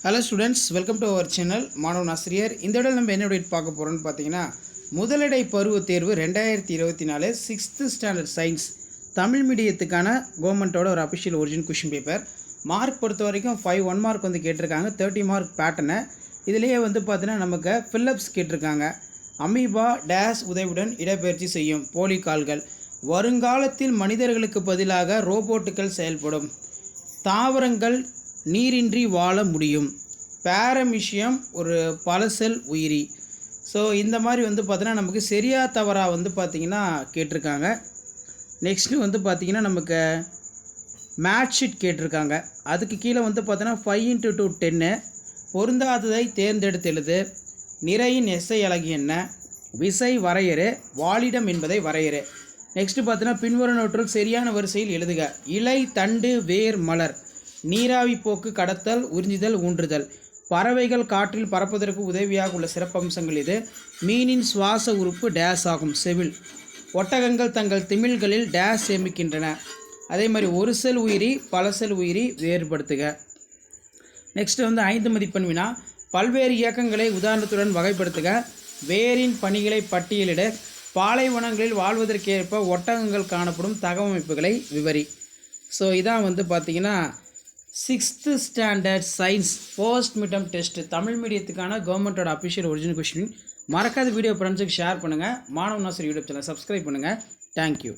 Hello students, welcome to our channel மாணவன் ஆசிரியர். இந்த இடம் நம்ம என்ன டேட் பார்க்க போகிறோம்னு பார்த்தீங்கன்னா, முதலிடை பருவ தேர்வு 2024 6th ஸ்டாண்டர்ட் சயின்ஸ் தமிழ் மீடியத்துக்கான கவர்மெண்ட்டோட ஒரு official original question paper. Mark பொறுத்த வரைக்கும் 5 1 மார்க் வந்து கேட்டிருக்காங்க. 30 மார்க் பேட்டர்னை இதிலேயே வந்து பார்த்தீங்கன்னா நமக்கு ஃபில்லப்ஸ் கேட்டிருக்காங்க. அமீபா டேஸ் உதவியுடன் இடப்பெயர்ச்சி செய்யும் போலி கால்கள். வருங்காலத்தில் மனிதர்களுக்கு பதிலாக ரோபோட்டுகள் செயல்படும். தாவரங்கள் நீரின்றி வாழ முடியும். பேரமிஷியம் ஒரு பலசெல் உயிரி. ஸோ இந்த மாதிரி வந்து பார்த்தீங்கன்னா நமக்கு சரியா தவறா வந்து பார்த்திங்கன்னா கேட்டிருக்காங்க. நெக்ஸ்ட்டு வந்து பார்த்திங்கன்னா நமக்கு மேட்ச் ஷீட் கேட்டிருக்காங்க. அதுக்கு கீழே வந்து பார்த்தீங்கன்னா 5 × 10 பொருந்தாததை தேர்ந்தெடுத்து எழுது. நிறையின் எஸ்ஐ அலகு என்ன? விசை வரையறு. வாழிடம் என்பதை வரையறு. நெக்ஸ்ட்டு பார்த்தீங்கன்னா பின்வருவனவற்றுள் சரியான வரிசையில் எழுதுக. இலை, தண்டு, வேர், மலர். நீராவி போக்கு, கடத்தல், உறிஞ்சுதல், ஊன்றுதல். பறவைகள் காற்றில் பறப்பதற்கு உதவியாக உள்ள சிறப்பம்சங்கள் இது. மீனின் சுவாச உறுப்பு டேஸ் ஆகும், செவில். ஒட்டகங்கள் தங்கள் திமில்களில் டேஸ் சேமிக்கின்றன. அதே மாதிரி ஒரு செல் உயிரி பல செல் உயிரி வேறுபடுத்துக. நெக்ஸ்ட்டு வந்து 5 மதிப்பெண் வினா. பல்வேறு இயக்கங்களை உதாரணத்துடன் வகைப்படுத்துக. வேரின் பணிகளை பட்டியலிட. பாலைவனங்களில் வாழ்வதற்கேற்ப ஒட்டகங்கள் காணப்படும் தகவமைப்புகளை விவரி. ஸோ இதான் வந்து பார்த்திங்கன்னா 6th standard science post midterm test Tamil மீடியத்துக்கான கவர்மெண்ட்டோட அஃபிஷியல் ஒரிஜினல் கொஸ்டின். மறக்காத வீடியோ ஃப்ரெண்ட்ஸுக்கு ஷேர் பண்ணுங்கள். மாணவன் ஆசிரியர் யூடியூப் சேனல் சப்ஸ்கிரைப் பண்ணுங்கள். தேங்க்யூ.